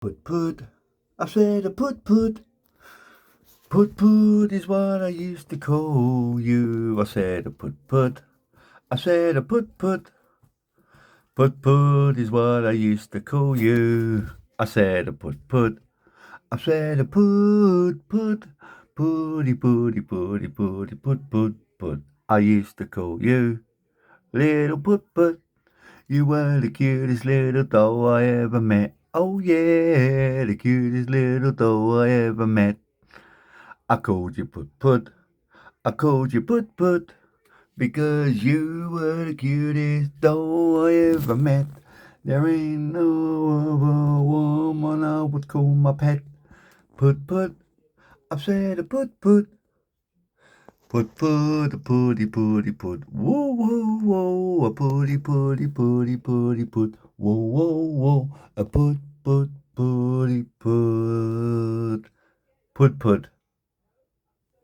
Put put, I said a put put. Put put is what I used to call you. I said a put put. I said a put put. Put put is what I used to call you. I said a put put. I said a put put. Putty putty putty putty put put put. I used to call you little put put. You were the cutest little doll I ever met. Oh yeah, the cutest little doll I ever met. I called you put put. I called you put put. Because you were the cutest doll I ever met. There ain't no other woman I would call my pet. Put put. I've said a put put. Put put a putty putty put. Whoa whoa whoa. A putty putty putty putty put. Whoa whoa whoa. A put put putty put. Put put.